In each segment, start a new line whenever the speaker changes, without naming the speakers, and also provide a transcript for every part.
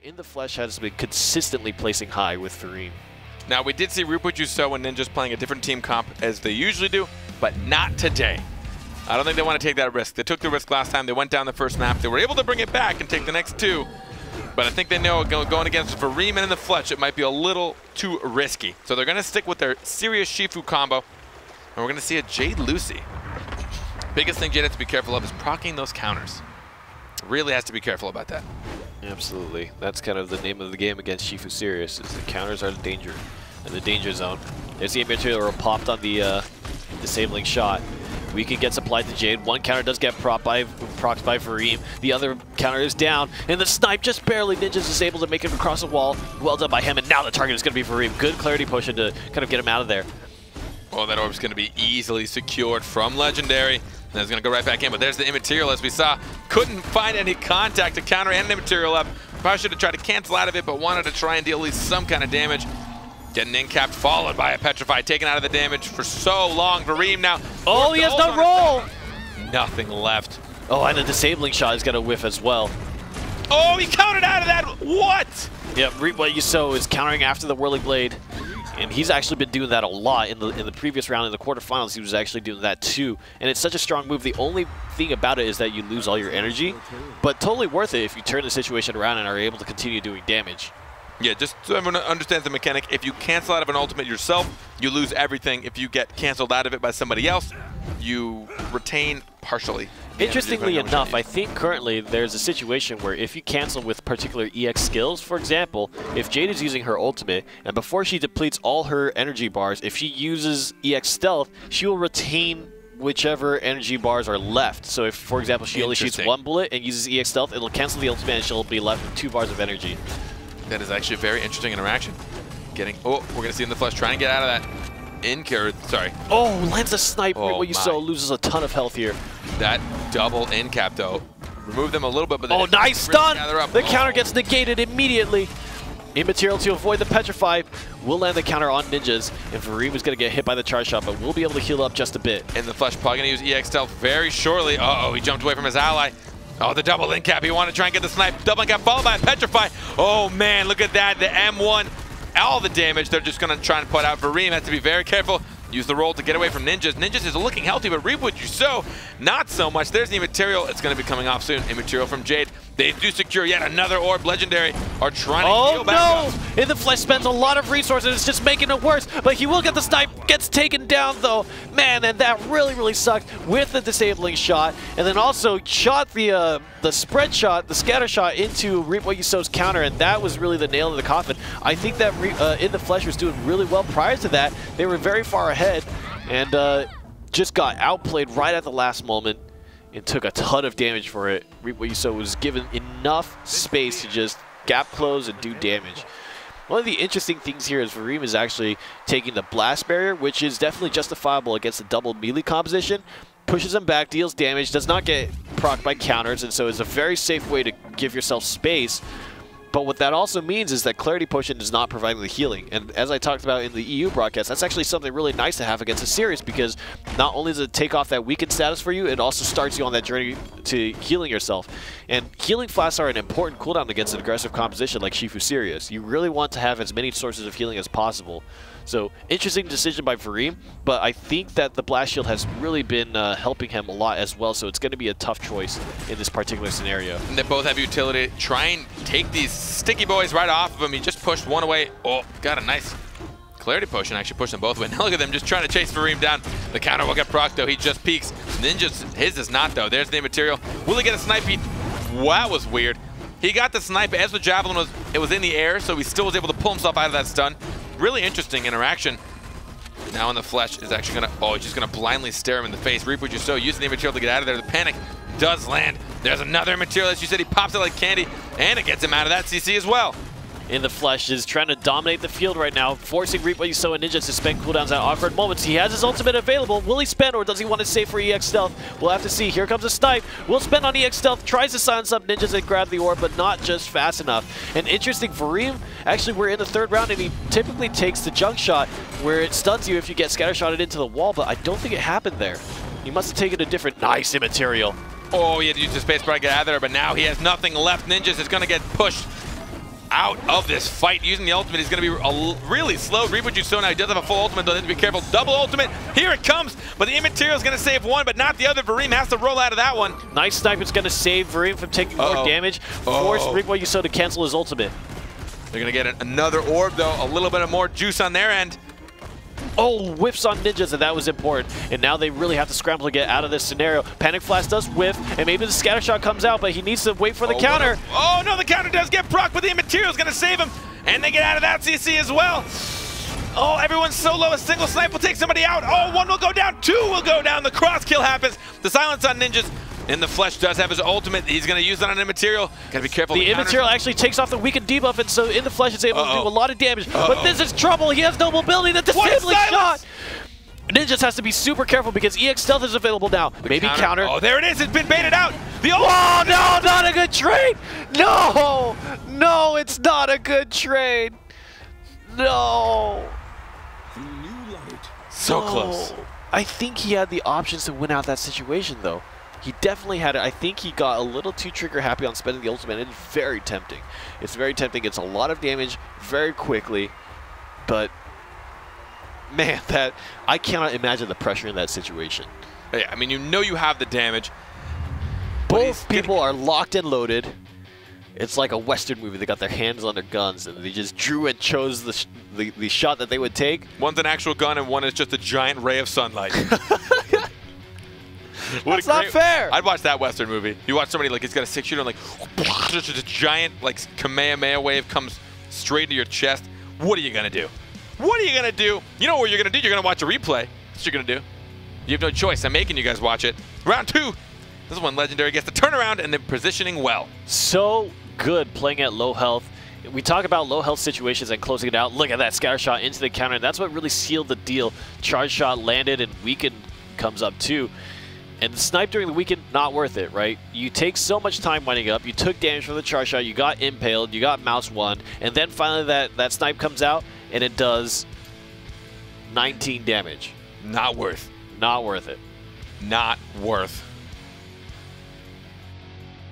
In the Flesh has been consistently placing high with Fareem.
Now, we did see Rupujuso and Ninjas playing a different team comp as they usually do, but not today. I don't think they want to take that risk. They took the risk last time. They went down the first map. They were able to bring it back and take the next two. But I think they know going against Fareem and in the Flesh, it might be a little too risky. So they're going to stick with their serious Shifu combo. And we're going to see a Jade Lucy. Biggest thing Jade has to be careful of is proccing those counters. Really has to be careful about that.
Absolutely. That's kind of the name of the game against Shifu Sirius, is the counters are the danger, and the danger zone. There's the material popped on the disabling shot. We can get supplied to Jade. One counter does get procced by Fareem. The other counter is down, and the snipe just barely. Ninjas is able to make it across the wall. Well done by him, and now the target is going to be Fareem. Good clarity potion to kind of get him out of there.
Oh, that orb's going to be easily secured from Legendary. And it's going to go right back in, but there's the Immaterial, as we saw. Couldn't find any contact to counter and an Immaterial up. Probably should have tried to cancel out of it, but wanted to try and deal at least some kind of damage. Getting in-capped, followed by a Petrify, taken out of the damage for so long. Fareem now.
Oh, he has no roll!
Nothing left.
Oh, and the disabling shot is going to whiff as well.
Oh, he countered out of that! What?
Yeah, reap what you sow is countering after the Whirling Blade. And he's actually been doing that a lot in the previous round. In the quarterfinals, he was actually doing that too. And it's such a strong move. The only thing about it is that you lose all your energy, but totally worth it if you turn the situation around and are able to continue doing damage.
Yeah, just so everyone understands the mechanic, if you cancel out of an ultimate yourself, you lose everything. If you get canceled out of it by somebody else, you retain partially.
Interestingly enough, I think currently there's a situation where if you cancel with particular EX skills, for example, if Jade is using her ultimate, and before she depletes all her energy bars, if she uses EX stealth, she will retain whichever energy bars are left. So if, for example, she only shoots one bullet and uses EX stealth, it'll cancel the ultimate and she'll be left with 2 bars of energy.
That is actually a very interesting interaction. Oh, we're going to see in the Flesh trying to get out of that. Sorry.
Oh, lands a snipe.
Oh,
what you saw loses a ton of health here.
That double in cap though. Remove them a little bit, but
oh, nice stun! The counter
Oh.
gets negated immediately. Immaterial to avoid the Petrify. Will land the counter on Ninjas, and Fareem is going to get hit by the charge shot, but we'll be able to heal up just a bit.
In the Flesh, probably going to use EX stealth very shortly. Uh-oh, he jumped away from his ally. Oh, the double in cap. He wanted to try and get the snipe. Double in cap followed by a Petrify. Oh, man, look at that. The M1, all the damage they're just going to try and put out. Fareem has to be very careful. Use the roll to get away from Ninjas. Ninjas is looking healthy, but Rupujuso, not so much. There's the Immaterial. It's going to be coming off soon. Immaterial from Jade. They do secure yet another orb. Legendary are trying to heal back up.
Oh, no! In the Flesh spends a lot of resources. It's just making it worse. But he will get the snipe. Gets taken down, though. Man, and that really, really sucked with the disabling shot. And then also shot the spread shot, the scatter shot into Reap What You Sow's counter. And that was really the nail in the coffin. I think that In the Flesh was doing really well prior to that. They were very far ahead and just got outplayed right at the last moment. And took a ton of damage for it. Reap What You Sow was given enough space to just gap close and do damage. One of the interesting things here is Fareem is actually taking the blast barrier, which is definitely justifiable against the double melee composition. Pushes him back, deals damage, does not get procced by counters, and so it's a very safe way to give yourself space. But what that also means is that Clarity Potion is not providing the healing. And as I talked about in the EU broadcast, that's actually something really nice to have against a Sirius, because not only does it take off that weakened status for you, it also starts you on that journey to healing yourself. And healing flasks are an important cooldown against an aggressive composition like Shifu Sirius. You really want to have as many sources of healing as possible. So, interesting decision by Fareem, but I think that the Blast Shield has really been helping him a lot as well, so it's going to be a tough choice in this particular scenario.
And they both have utility. Try and take these sticky boys right off of him. He just pushed one away. Oh, got a nice Clarity Potion. Actually pushed them both away. Now look at them just trying to chase Fareem down. The counter will get procced, though. He just peeks. Ninja's, his is not, though. There's the Immaterial. Will he get a snipe? Wow, that was weird. He got the snipe as the Javelin was in the air, so he still was able to pull himself out of that stun. Really interesting interaction. Now in the Flesh is actually going to, oh, he's just going to blindly stare him in the face. Reap What You Sow, using the Immaterial to get out of there. The panic does land. There's another Immaterial, as you said. He pops it like candy, and it gets him out of that CC as well.
In the Flesh is trying to dominate the field right now, forcing Reap What You Sow and Ninjas to spend cooldowns at awkward moments. He has his ultimate available. Will he spend, or does he want to save for EX Stealth? We'll have to see. Here comes a snipe. Will spend on EX Stealth, tries to silence up Ninjas and grab the orb, but not just fast enough. And interesting, Fareem, actually we're in the 3rd round, and he typically takes the junk shot, where it stuns you if you get scattershotted into the wall, but I don't think it happened there. He must have taken a different nice Immaterial.
Oh, he had to use the space bar to get out of there, but now he has nothing left. Ninjas is going to get pushed. out of this fight. Using the ultimate, he's going to be really slow. Reap what you sow now. He does have a full ultimate, though. They have to be careful. Double ultimate. Here it comes. But the immaterial is going to save one, but not the other. Vareem has to roll out of that one.
Nice snipe. It's going to save Vareem from taking more damage. Force Reap what you sow to cancel his ultimate.
They're going to get another orb, though. A little bit of more juice on their end.
Oh, whiffs on ninjas, and that was important. And now they really have to scramble to get out of this scenario. Panic Flash does whiff, and maybe the scatter shot comes out, but he needs to wait for the counter.
Oh, no, the counter does get proc, but the immaterial is going to save him. And they get out of that CC as well. Oh, everyone's so low. A single snipe will take somebody out. Oh, one will go down. Two will go down. The cross kill happens. The silence on ninjas. In the Flesh does have his ultimate. He's going to use it on immaterial. Got to be careful.
The immaterial actually takes off the weakened debuff, and so in the Flesh is able to do a lot of damage. But this is trouble. He has no mobility. The disabling shot. Ninjas has to be super careful because EX Stealth is available now. Maybe counter.
Oh, there it is. It's been baited out.
Oh, no, not a good trade. No, no, it's not a good trade. No.
So close.
I think he had the options to win out that situation, though. He definitely had it. I think he got a little too trigger happy on spending the ultimate. It's very tempting. It's very tempting. It's a lot of damage very quickly, but man, I cannot imagine the pressure in that situation.
Yeah, I mean, you know you have the damage.
Both people are locked and loaded. It's like a Western movie. They got their hands on their guns, and they just drew and chose the shot that they would take.
One's an actual gun, and one is just a giant ray of sunlight.
That's not fair.
I'd watch that Western movie. You watch somebody like he's got a 6-shooter and like just a giant like Kamehameha wave comes straight to your chest. What are you gonna do? What are you gonna do? You know what you're gonna do? You're gonna watch a replay. That's what you're gonna do. You have no choice. I'm making you guys watch it. Round 2. This is when Legendary gets the turnaround and they're positioning well.
So good playing at low health. We talk about low health situations and closing it out. Look at that scatter shot into the counter. And that's what really sealed the deal. Charge shot landed and weakened comes up too. And the snipe during the weekend, not worth it, right? You take so much time winding up, you took damage from the charge shot, you got impaled, you got mouse one, and then finally that snipe comes out and it does 19 damage.
Not worth.
Not worth it.
Not worth.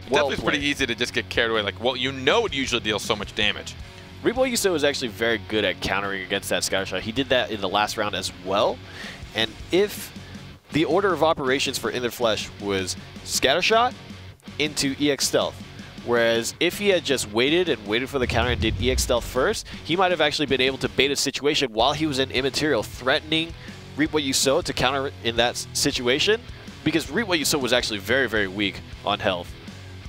Definitely it's pretty easy to just get carried away. Like, well, you know it usually deals so much damage.
Repo Yuso is actually very good at countering against that scatter shot. He did that in the last round as well. And if the order of operations for In the Flesh was Scattershot into EX Stealth. Whereas if he had just waited for the counter and did EX Stealth first, he might have actually been able to bait a situation while he was in Immaterial, threatening Reap What You Sow to counter in that situation, because Reap What You Sow was actually very, very weak on health.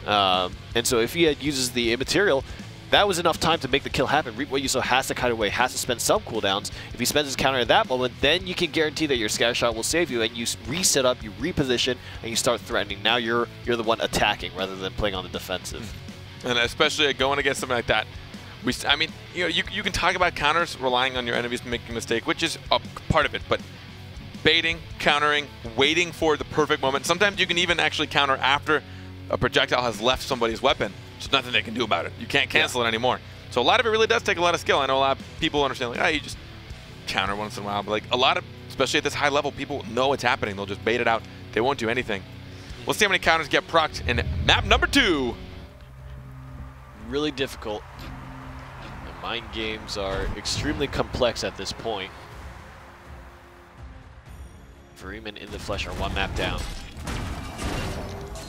And so if he had uses the Immaterial, that was enough time to make the kill happen. Reap What You Sow has to cut away, has to spend some cooldowns. If he spends his counter at that moment, then you can guarantee that your scatter shot will save you, and you reset up, you reposition, and you start threatening. Now you're the one attacking rather than playing on the defensive.
And especially going against something like that. I mean, you know, you can talk about counters relying on your enemies to make a mistake, which is a part of it, but baiting, countering, waiting for the perfect moment. Sometimes you can even actually counter after a projectile has left somebody's weapon. There's nothing they can do about it. You can't cancel it anymore. So a lot of it really does take a lot of skill. I know a lot of people understand, like, oh, you just counter once in a while. But like a lot of, especially at this high level, people know what's happening. They'll just bait it out. They won't do anything. We'll see how many counters get procced in map number 2.
Really difficult. The mind games are extremely complex at this point. Vareem and In the Flesh are one map down.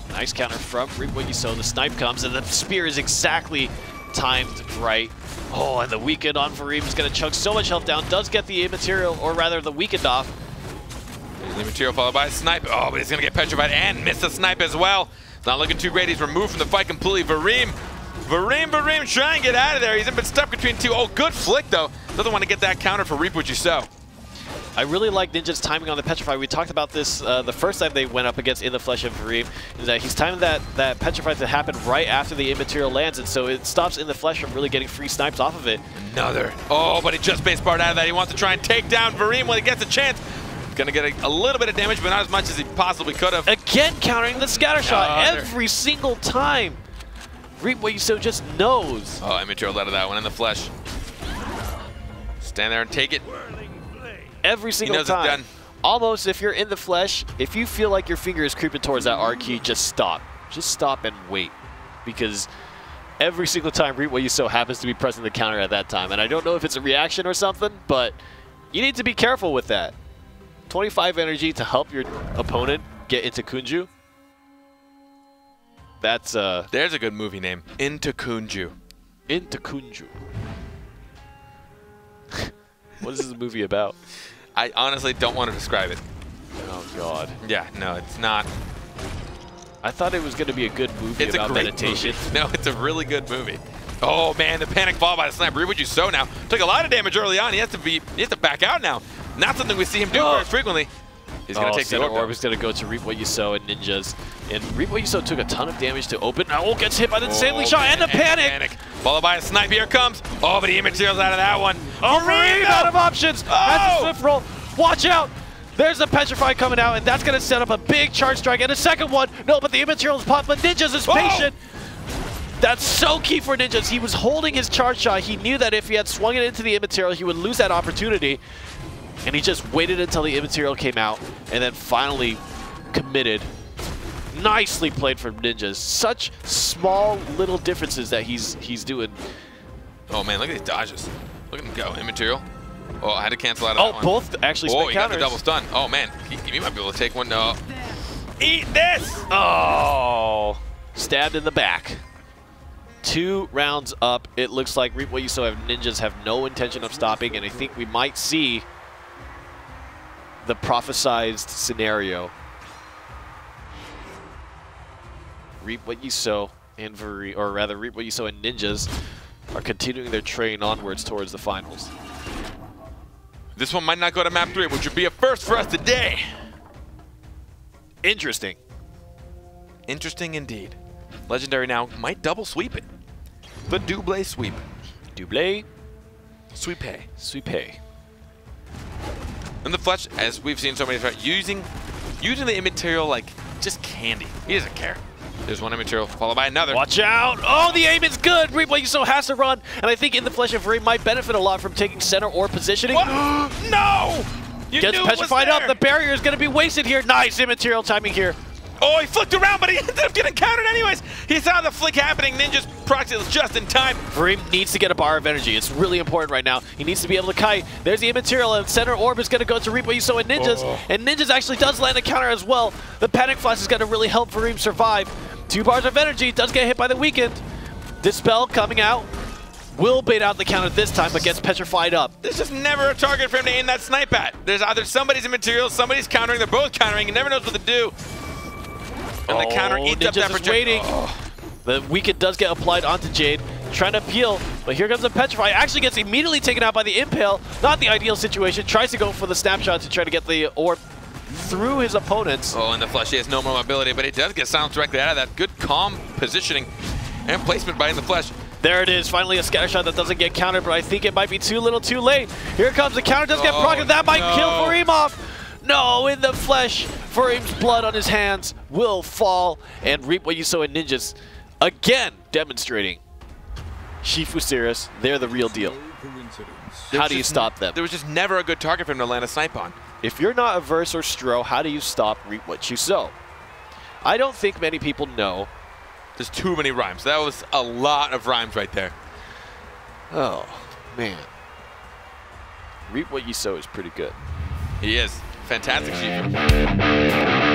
Nice counter from Reap What You Sow. The snipe comes, and the spear is exactly timed right. Oh, and the weakened on Vareem is going to chunk so much health down. Does get the immaterial, or rather the weakened off.
There's the immaterial followed by a snipe. Oh, but he's going to get petrified and miss the snipe as well. It's not looking too great. He's removed from the fight completely. Vareem, try and get out of there. He's been stuck between two. Oh, good flick, though. Doesn't want to get that counter for Reap What You Sow.
I really like Ninja's timing on the Petrify. We talked about this the first time they went up against In the Flesh and Vareem, is that he's timing that Petrify to happen right after the immaterial lands, and so it stops In the Flesh from really getting free snipes off of it.
Another. Oh, but he just base barred out of that. He wants to try and take down Vareem when he gets a chance. He's going to get a little bit of damage, but not as much as he possibly could have.
Again, countering the scatter shot every single time. Reap What You Sow just knows.
Oh, immaterial out of that one In the Flesh. Stand there and take it.
Every single time. It's done. Almost, if you're In the Flesh, if you feel like your finger is creeping towards that R key, just stop. Just stop and wait. Because every single time Reap What You Sow happens to be pressing the counter at that time. And I don't know if it's a reaction or something, but you need to be careful with that. 25 energy to help your opponent get into Kunju. That's
There's a good movie name. Into Kunju.
Into Kunju. What is this movie about?
I honestly don't want to describe it.
Oh God.
Yeah, no, it's not.
I thought it was going to be a good movie
It's
about
a great
meditation.
Movie. No, it's a really good movie. Oh man, the panic fall by the sniper. Reap What You Sow now. Took a lot of damage early on. He has to back out now. Not something we see him do very frequently. He's going to take the
orb. He's going to go to Reap What You Sow and Ninjas. And Reap What You Sow took a ton of damage to open. Now gets hit by the disabling shot and the panic.
Followed by a snipe. Here it comes. Oh, but the immaterial's out of that one.
Oh, Reap out of options. That's a swift roll. Watch out. There's the Petrify coming out, and that's going to set up a big charge strike. And a second one. No, but the immaterial's popped, but Ninjas is patient. That's so key for Ninjas. He was holding his charge shot. He knew that if he had swung it into the immaterial, he would lose that opportunity. And he just waited until the immaterial came out and then finally committed. Nicely played from Ninjas. Such small little differences that he's doing.
Oh man, look at these dodges. Look at him go. Immaterial. Oh, I had to cancel out of that one.
Both actually spent
he got the
counters.
double stun. Oh man, he might be able to take one. No. Eat this!
Oh, stabbed in the back. 2 rounds up. It looks like Reap What You Sow Ninjas have no intention of stopping, and I think we might see the prophesized scenario. Reap What You Sow and Reap What You Sow and Ninjas are continuing their train onwards towards the finals.
This one might not go to map 3, which would be a first for us today.
Interesting.
Interesting indeed. Legendary now might double sweep it. The double sweep.
Double
Sweep-ay.
sweep.
And the Fletch, as we've seen so many times, using the immaterial like just candy. He doesn't care. There's one immaterial followed by another.
Watch out! Oh, the aim is good! Reap What You Sow has to run, and I think In the Flesh of Reap might benefit a lot from taking center or positioning.
No! You
Gets
knew
petrified
it was
up.
there.
The barrier is going to be wasted here. Nice immaterial timing here.
Oh, he flicked around, but he ended up getting countered anyways. He saw the flick happening. Ninja's proxy was just in time.
Reap needs to get a bar of energy. It's really important right now. He needs to be able to kite. There's the immaterial, and center orb is going to go to Reap What You Sow and Ninjas. And Ninjas actually does land a counter as well. The panic flash is going to really help Reap survive. 2 bars of energy. Does get hit by the weekend. Dispel coming out. Will bait out the counter this time, but gets petrified up.
There's just never a target for him to aim that snipe at. There's either somebody's immaterial, somebody's countering, they're both countering, he never knows what to do. And the counter eats up that
Ninjas is waiting. The weekend does get applied onto Jade, trying to peel, but here comes the Petrify. Actually gets immediately taken out by the Impale. Not the ideal situation. Tries to go for the snapshot to try to get the orb through his opponents.
Oh, and the Flesh, he has no more mobility, but he does get silenced directly out of that. Good, calm positioning and placement by In the Flesh.
There it is, finally a scatter shot that doesn't get countered, but I think it might be too little too late. Here comes the counter, does get procced. That might kill Fareem off. No, In the Flesh. Fareem's blood on his hands will fall, and Reap What You Sow and Ninjas again demonstrating Shifu Sirius, they're the real deal. How do you stop them?
There was just never a good target for him to land a snipe on.
If you're not Averse or Stro, how do you stop Reap What You Sow? I don't think many people know.
There's too many rhymes. That was a lot of rhymes right there.
Oh, man. Reap What You Sow is pretty good.
He is. Fantastic Shifu.